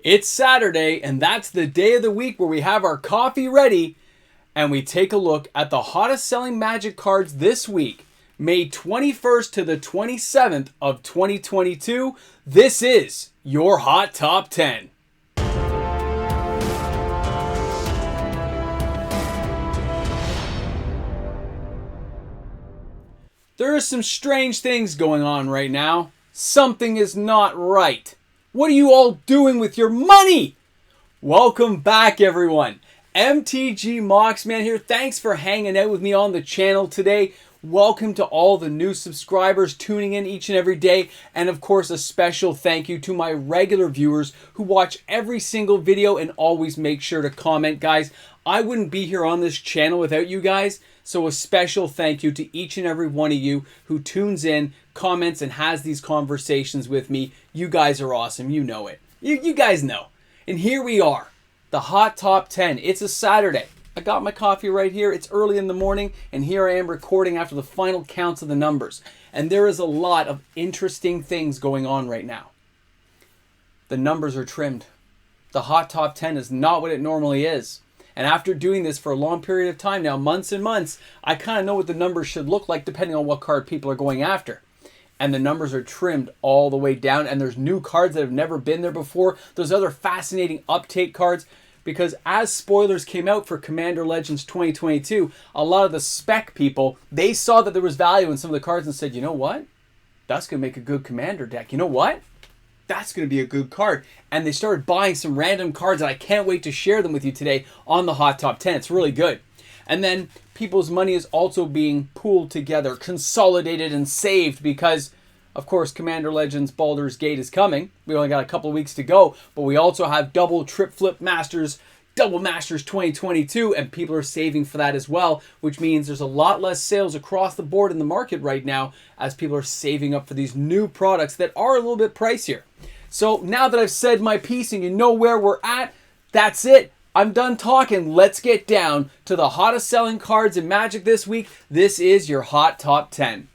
It's Saturday, and that's the day of the week where we have our coffee ready and we take a look at the hottest selling Magic cards this week, May 21st to the 27th of 2022. This is your Hot Top 10. There are some strange things going on right now. Something is not right. What are you all doing with your money? Welcome back, everyone. MTG Moxman here. Thanks for hanging out with me on the channel today. Welcome to all the new subscribers tuning in each and every day. And of course, a special thank you to my regular viewers who watch every single video and always make sure to comment. Guys, I wouldn't be here on this channel without you guys. So a special thank you to each and every one of you who tunes in, comments, and has these conversations with me. You guys are awesome. You know it. You guys know. And here we are, the Hot Top 10. It's a Saturday. I got my coffee right here. It's early in the morning, and here I am recording after the final counts of the numbers. And there is a lot of interesting things going on right now. The numbers are trimmed. The Hot Top 10 is not what it normally is. And after doing this for a long period of time now, months and months, I kind of know what the numbers should look like depending on what card people are going after. And the numbers are trimmed all the way down, and there's new cards that have never been there before. There's other fascinating update cards, because as spoilers came out for Commander Legends 2022, a lot of the spec people, they saw that there was value in some of the cards and said, you know what? That's going to make a good Commander deck. You know what? That's going to be a good card. And they started buying some random cards, and I can't wait to share them with you today on the Hot Top 10. It's really good. And then people's money is also being pooled together, consolidated, and saved because, of course, Commander Legends Baldur's Gate is coming. We only got a couple of weeks to go, but we also have double Trip Flip Masters, Double Masters 2022, and people are saving for that as well, which means there's a lot less sales across the board in the market right now as people are saving up for these new products that are a little bit pricier. So now that I've said my piece and you know where we're at, that's it. I'm done talking. Let's get down to the hottest selling cards in Magic this week. This is your Hot Top 10.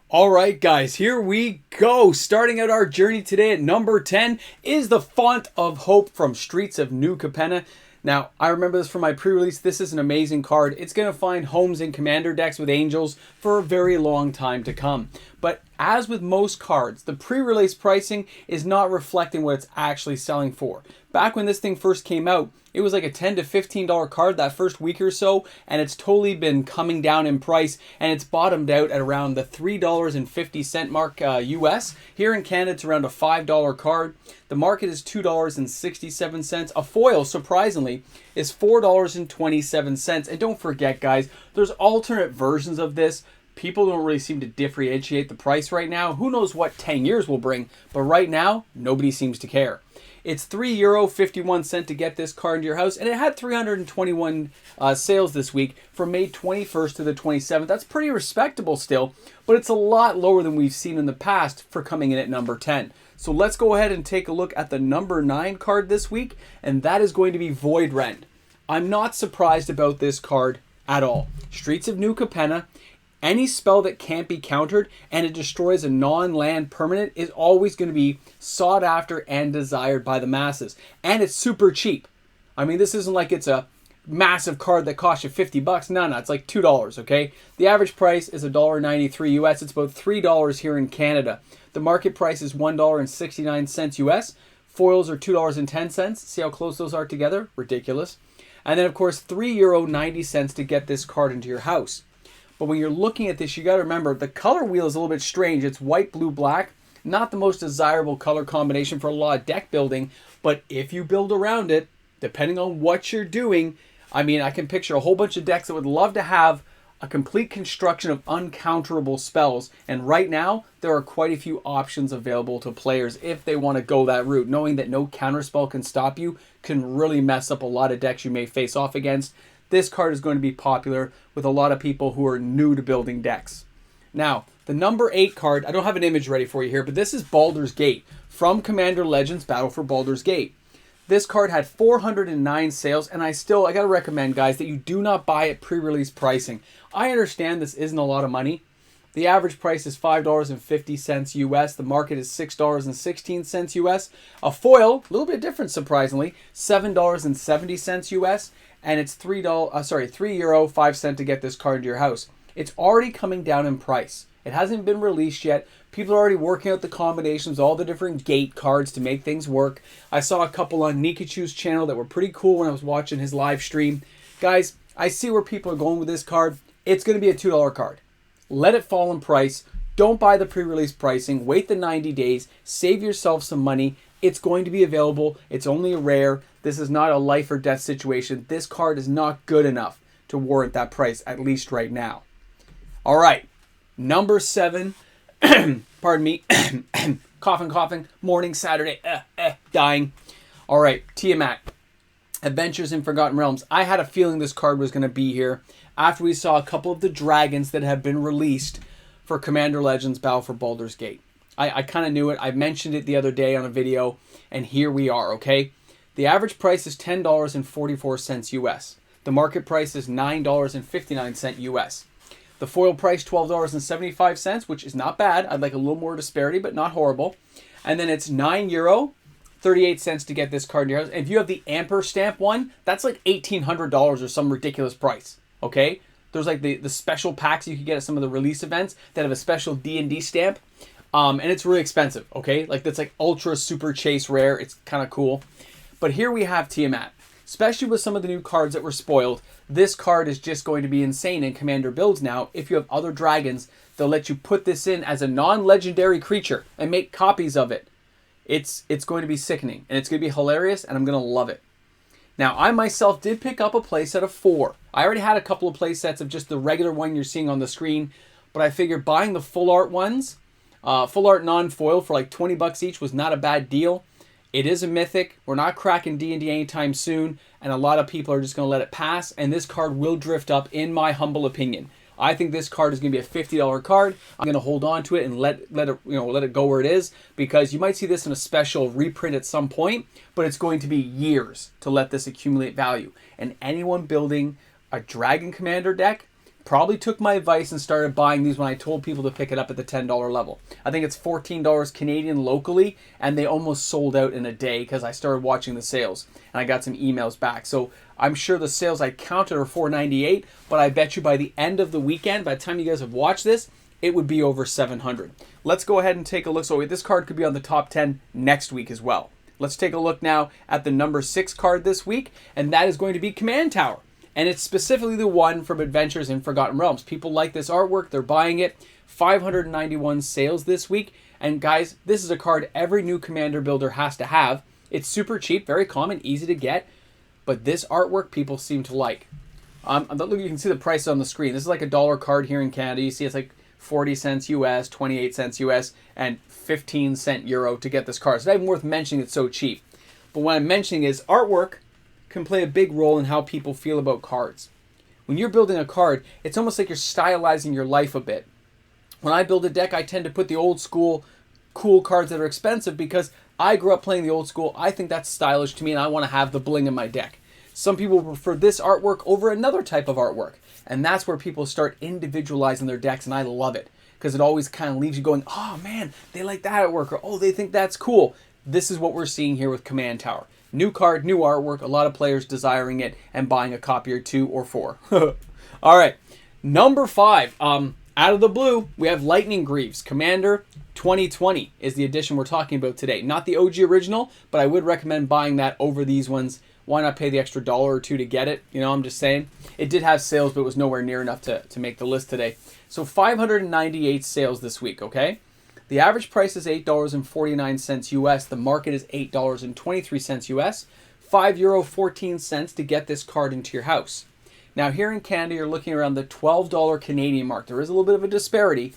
All right, guys, here we go. Starting out our journey today at number 10 is the Font of Hope from Streets of New Capenna. Now, I remember this from my pre-release. This is an amazing card. It's going to find homes in Commander decks with Angels for a very long time to come. But as with most cards, the pre-release pricing is not reflecting what it's actually selling for. Back when this thing first came out, it was like a $10 to $15 card that first week or so, and it's totally been coming down in price, and it's bottomed out at around the $3.50 mark US. Here in Canada, it's around a $5 card. The market is $2.67. A foil, surprisingly, is $4.27. And don't forget, guys, there's alternate versions of this. People don't really seem to differentiate the price right now. Who knows what 10 years will bring, but right now, nobody seems to care. It's €3.51 to get this card into your house, and it had 321 sales this week from May 21st to the 27th. That's pretty respectable still, but it's a lot lower than we've seen in the past for coming in at number 10. So let's go ahead and take a look at the number 9 card this week, and that is going to be Void Rend. I'm not surprised about this card at all. Streets of New Capenna. Any spell that can't be countered and it destroys a non-land permanent is always going to be sought after and desired by the masses. And it's super cheap. I mean, this isn't like it's a massive card that costs you $50. No, it's like $2, okay? The average price is $1.93 US. It's about $3 here in Canada. The market price is $1.69 US. Foils are $2.10. See how close those are together? Ridiculous. And then, of course, €3.90 to get this card into your house. But when you're looking at this, you got to remember the color wheel is a little bit strange. It's white, blue, black. Not the most desirable color combination for a lot of deck building. But if you build around it, depending on what you're doing, I mean, I can picture a whole bunch of decks that would love to have a complete construction of uncounterable spells. And right now, there are quite a few options available to players if they want to go that route. Knowing that no counterspell can stop you can really mess up a lot of decks you may face off against. This card is going to be popular with a lot of people who are new to building decks. Now, the number 8 card, I don't have an image ready for you here, but this is Baldur's Gate from Commander Legends Battle for Baldur's Gate. This card had 409 sales, and I got to recommend, guys, that you do not buy it pre-release pricing. I understand this isn't a lot of money. The average price is $5.50 US. The market is $6.16 US. A foil, a little bit different surprisingly, $7.70 US, and it's €3.05 to get this card to your house. It's already coming down in price. It hasn't been released yet. People are already working out the combinations, all the different gate cards to make things work. I saw a couple on Nikachu's channel that were pretty cool when I was watching his live stream. Guys, I see where people are going with this card. It's going to be a $2 card. Let it fall in price. Don't buy the pre-release pricing. Wait the 90 days. Save yourself some money. It's going to be available. It's only a rare. This is not a life or death situation. This card is not good enough to warrant that price, at least right now. All right. Number 7. Pardon me. coughing. Morning, Saturday. Dying. All right. Tiamat. Adventures in Forgotten Realms. I had a feeling this card was going to be here after we saw a couple of the dragons that have been released for Commander Legends Battle for Baldur's Gate. I kind of knew it. I mentioned it the other day on a video, and here we are, okay? The average price is $10.44 US. The market price is $9.59 US. The foil price, $12.75, which is not bad. I'd like a little more disparity, but not horrible. And then it's €9.38 to get this card in your house. And if you have the Amper stamp one, that's like $1,800 or some ridiculous price. Okay, there's like the special packs you can get at some of the release events that have a special D&D stamp, and it's really expensive. Okay, like that's like ultra super chase rare. It's kind of cool. But here we have Tiamat, especially with some of the new cards that were spoiled. This card is just going to be insane in Commander builds now. If you have other dragons, they'll let you put this in as a non-legendary creature and make copies of it. It's going to be sickening, and it's going to be hilarious, and I'm going to love it. Now, I myself did pick up a playset of 4. I already had a couple of playsets of just the regular one you're seeing on the screen, but I figured buying the full art ones, full art non-foil for like $20 each was not a bad deal. It is a mythic. We're not cracking D&D anytime soon, and a lot of people are just going to let it pass, and this card will drift up, in my humble opinion. I think this card is going to be a $50 card. I'm going to hold on to it and let it go where it is, because you might see this in a special reprint at some point, but it's going to be years to let this accumulate value. And anyone building a Dragon Commander deck probably took my advice and started buying these when I told people to pick it up at the $10 level. I think it's $14 Canadian locally, and they almost sold out in a day because I started watching the sales and I got some emails back. So I'm sure the sales I counted are $4.98, but I bet you by the end of the weekend, by the time you guys have watched this, it would be over $700. Let's go ahead and take a look. So this card could be on the top 10 next week as well. Let's take a look now at the number 6 card this week, and that is going to be Command Tower. And it's specifically the one from Adventures in Forgotten Realms. People like this artwork. They're buying it. 591 sales this week. And guys, this is a card every new Commander builder has to have. It's super cheap, very common, easy to get. But this artwork people seem to like. Look, you can see the price on the screen. This is like a $1 card here in Canada. You see it's like 40 cents US, 28 cents US, and 15 cent euro to get this card. It's not even worth mentioning it's so cheap. But what I'm mentioning is artwork can play a big role in how people feel about cards. When you're building a card, it's almost like you're stylizing your life a bit. When I build a deck, I tend to put the old school cool cards that are expensive because I grew up playing the old school. I think that's stylish to me, and I want to have the bling in my deck. Some people prefer this artwork over another type of artwork, and that's where people start individualizing their decks, and I love it because it always kind of leaves you going, oh man, they like that artwork, or oh, they think that's cool. This is what we're seeing here with Command Tower. New card, new artwork, a lot of players desiring it and buying a copy or 2 or 4. All right, number 5. Out of the blue, we have Lightning Greaves. Commander 2020 is the edition we're talking about today. Not the OG original, but I would recommend buying that over these ones. Why not pay the extra $1 or 2 to get it? You know, I'm just saying. It did have sales, but it was nowhere near enough to make the list today. So 598 sales this week, okay? The average price is $8.49 US. The market is $8.23 US. €5.14 to get this card into your house. Now here in Canada, you're looking around the $12 Canadian mark. There is a little bit of a disparity.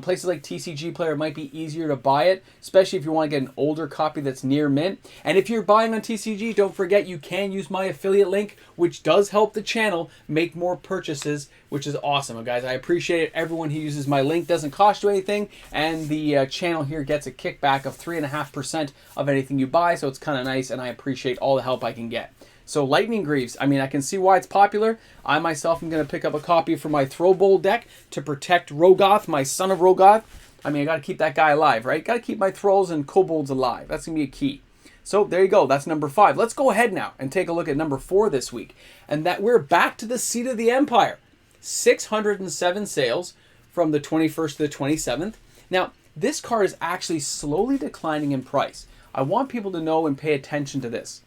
Places like TCG Player might be easier to buy it, especially if you want to get an older copy that's near mint. And if you're buying on TCG, don't forget you can use my affiliate link, which does help the channel make more purchases which is awesome, guys. I appreciate it. Everyone who uses my link, doesn't cost you anything, and the channel here gets a kickback of 3.5% of anything you buy, so it's kind of nice, and I appreciate all the help I can get. So Lightning Greaves, I mean, I can see why it's popular. I myself am going to pick up a copy for my Throw Bowl deck to protect Rogoth, my son of Rogoth. I mean, I got to keep that guy alive, right? Got to keep my Thralls and Kobolds alive. That's going to be a key. So there you go. That's number 5. Let's go ahead now and take a look at number 4 this week. And that we're back to the Seat of the Empire. 607 sales from the 21st to the 27th. Now, this card is actually slowly declining in price. I want people to know and pay attention to this.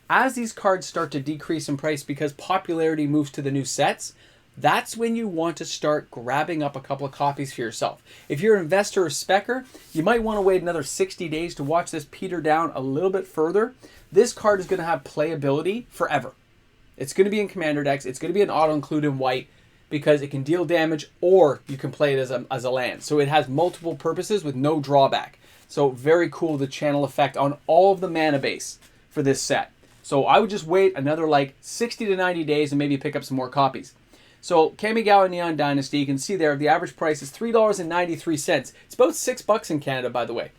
As these cards start to decrease in price because popularity moves to the new sets, that's when you want to start grabbing up a couple of copies for yourself. If you're an investor or specker, you might want to wait another 60 days to watch this peter down a little bit further. This card is going to have playability forever. It's going to be in commander decks. It's going to be an auto-include in white because it can deal damage or you can play it as a land. So it has multiple purposes with no drawback. So very cool, the channel effect on all of the mana base for this set. So I would just wait another like 60 to 90 days and maybe pick up some more copies. So Kamigawa Neon Dynasty, you can see there the average price is $3.93. It's about $6 in Canada, by the way.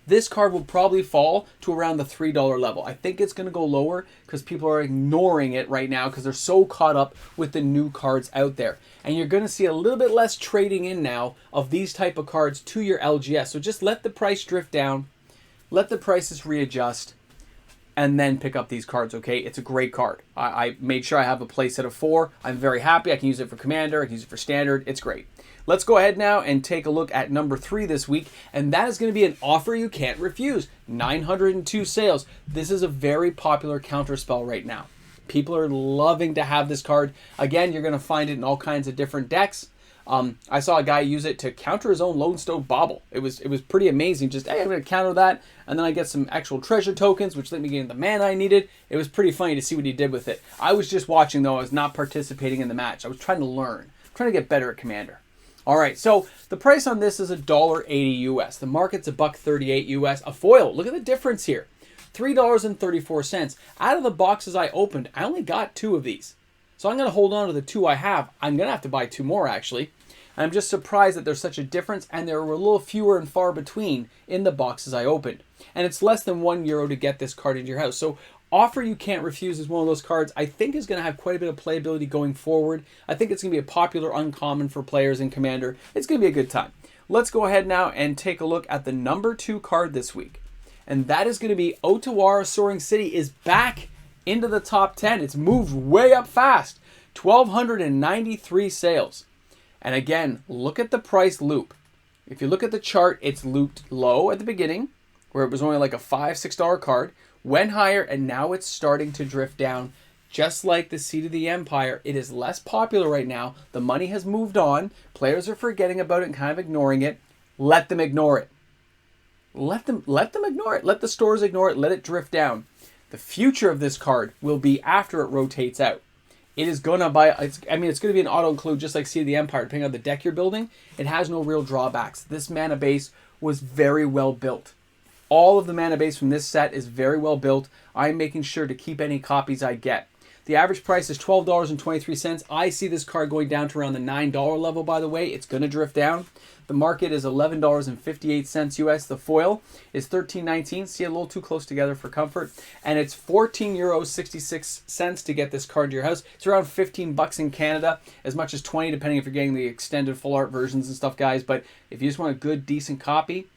This card will probably fall to around the $3 level. I think it's going to go lower because people are ignoring it right now because they're so caught up with the new cards out there. And you're going to see a little bit less trading in now of these type of cards to your LGS. So just let the price drift down, let the prices readjust, and then pick up these cards, okay? It's a great card. I made sure I have a play set of 4. I'm very happy. I can use it for Commander. I can use it for Standard. It's great. Let's go ahead now and take a look at number 3 this week, and that is going to be an offer you can't refuse. 902 sales. This is a very popular counterspell right now. People are loving to have this card. Again, you're going to find it in all kinds of different decks. I saw a guy use it to counter his own Lone Stove Bauble. It was pretty amazing. Just, hey, I'm going to counter that, and then I get some actual treasure tokens, which let me gain the mana I needed. It was pretty funny to see what he did with it. I was just watching, though. I was not participating in the match. I was trying to learn. Trying to get better at Commander. All right, so the price on this is $1.80 US. The market's $1.38 US. A foil, look at the difference here. $3.34. Out of the boxes I opened, I only got 2 of these. So I'm going to hold on to the 2 I have. I'm going to have to buy 2 more, actually. I'm just surprised that there's such a difference, and there were a little fewer and far between in the boxes I opened. And it's less than €1 to get this card into your house. So offer you can't refuse is one of those cards I think is going to have quite a bit of playability going forward. I think it's going to be a popular uncommon for players in Commander. It's going to be a good time. Let's go ahead now and take a look at the number 2 card this week. And that is going to be Otawara Soaring City is back into the top 10. It's moved way up fast. 1,293 sales. And again, look at the price loop. If you look at the chart, it's looped low at the beginning, where it was only like a $5, $6 card, went higher, and now it's starting to drift down. Just like the Seat of the Empire, it is less popular right now. The money has moved on. Players are forgetting about it and kind of ignoring it. Let them ignore it. Let them ignore it. Let the stores ignore it. Let it drift down. The future of this card will be after it rotates out. It is going to it's going to be an auto-include just like Seat of the Empire, depending on the deck you're building. It has no real drawbacks. This mana base was very well built. All of the mana base from this set is very well built. I'm making sure to keep any copies I get. The average price is $12.23. I see this card going down to around the $9 level, by the way. It's going to drift down. The market is $11.58 US. The foil is $13.19. See, a little too close together for comfort. And it's €14.66 to get this card to your house. It's around $15 in Canada, as much as $20 depending if you're getting the extended full art versions and stuff, guys. But if you just want a good, decent copy,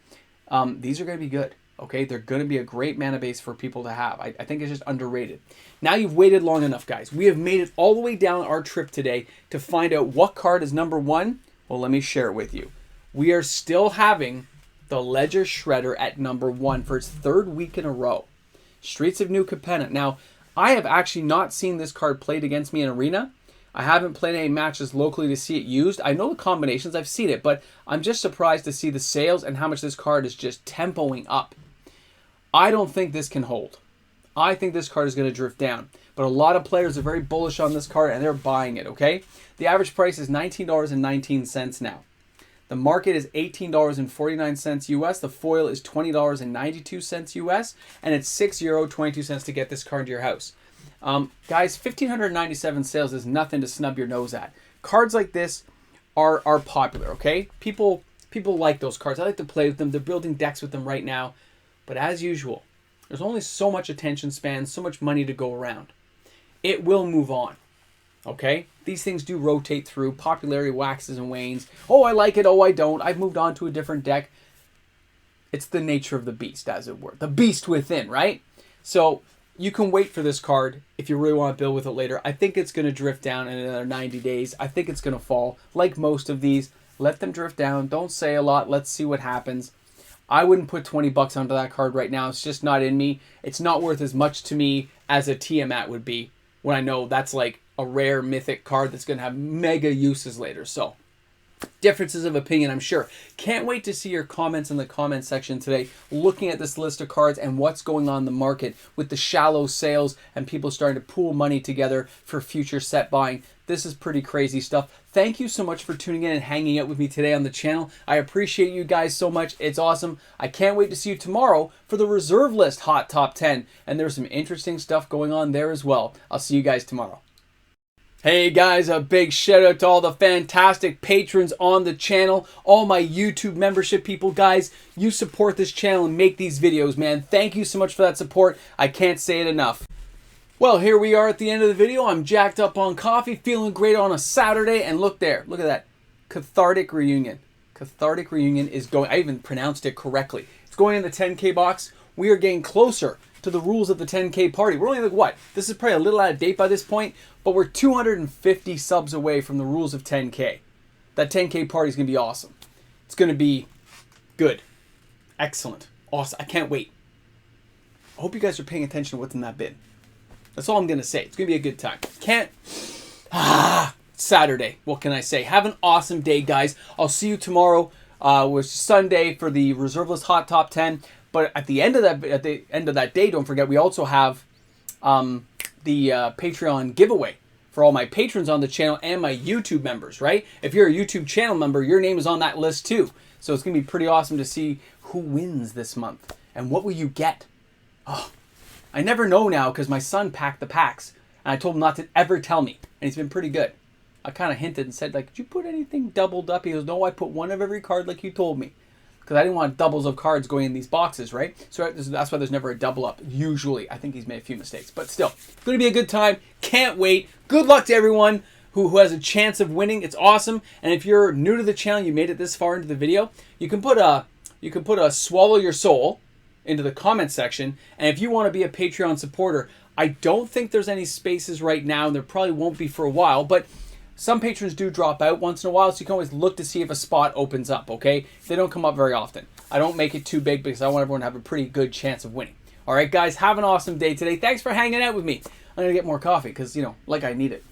these are going to be good. Okay, they're going to be a great mana base for people to have. I think it's just underrated. Now you've waited long enough, guys. We have made it all the way down our trip today to find out what card is number 1. Well, let me share it with you. We are still having the Ledger Shredder at number 1 for its 3rd week in a row. Streets of New Capenna. Now, I have actually not seen this card played against me in Arena. I haven't played any matches locally to see it used. I know the combinations. I've seen it, but I'm just surprised to see the sales and how much this card is just tempoing up. I don't think this can hold. I think this card is going to drift down. But a lot of players are very bullish on this card, and they're buying it, okay? The average price is $19.19 now. The market is $18.49 US. The foil is $20.92 US. And it's €6.22 to get this card to your house. Guys, 1,597 sales is nothing to snub your nose at. cards like this are popular, okay? People like those cards. I like to play with them. They're building decks with them right now. But as usual, there's only so much attention span, so much money to go around. It will move on, okay? These things do rotate through. Popularity waxes and wanes. Oh, I like it. Oh, I don't. I've moved on to a different deck. It's the nature of the beast, as it were. The beast within, right? So you can wait for this card if you really want to build with it later. I think it's going to drift down in another 90 days. I think it's going to fall. Like most of these, let them drift down. Don't say a lot. Let's see what happens. I wouldn't put 20 bucks onto that card right now. It's just not in me. It's not worth as much to me as a Tiamat would be when I know that's like a rare mythic card that's going to have mega uses later. So differences of opinion, I'm sure. Can't wait to see your comments in the comment section today, looking at this list of cards and what's going on in the market with the shallow sales and people starting to pool money together for future set buying. This is pretty crazy stuff. Thank you so much for tuning in and hanging out with me today on the channel. I appreciate you guys so much. It's awesome. I can't wait to see you tomorrow for the reserve list hot top 10. And there's some interesting stuff going on there as well. I'll see you guys tomorrow. Hey guys, a big shout out to all the fantastic patrons on the channel, all my YouTube membership people. Guys, you support this channel and make these videos, man. Thank you so much for that support. I can't say it enough. Well, here we are at the end of the video. I'm jacked up on coffee, feeling great on a Saturday, and look there. Look at that. Cathartic Reunion. Cathartic Reunion is going, I even pronounced it correctly. It's going in the 10K box. We are getting closer to the rules of the 10K party. We're only like, what? This is probably a little out of date by this point, but we're 250 subs away from the rules of 10K. That 10K party is going to be awesome. It's going to be good. Excellent. Awesome. I can't wait. I hope you guys are paying attention to what's in that bin. That's all I'm going to say. It's going to be a good time. Saturday. What can I say? Have an awesome day, guys. I'll see you tomorrow. With Sunday for the reserve list hot top 10. But at the end of that day, don't forget, we also have the Patreon giveaway for all my patrons on the channel and my YouTube members, right? If you're a YouTube channel member, your name is on that list too. So it's going to be pretty awesome to see who wins this month. And what will you get? Oh, I never know now because my son packed the packs. And I told him not to ever tell me. And he's been pretty good. I kind of hinted and said, like, did you put anything doubled up? He goes, no, I put one of every card like you told me. Because I didn't want doubles of cards going in these boxes, right? So that's why there's never a double up, usually. I think he's made a few mistakes. But still, it's going to be a good time. Can't wait. Good luck to everyone who has a chance of winning. It's awesome. And if you're new to the channel, you made it this far into the video, you can put a swallow your soul into the comment section. And if you want to be a Patreon supporter, I don't think there's any spaces right now, and there probably won't be for a while, but some patrons do drop out once in a while, so you can always look to see if a spot opens up, okay? They don't come up very often. I don't make it too big because I want everyone to have a pretty good chance of winning. All right, guys, have an awesome day today. Thanks for hanging out with me. I'm going to get more coffee because, you know, like I need it.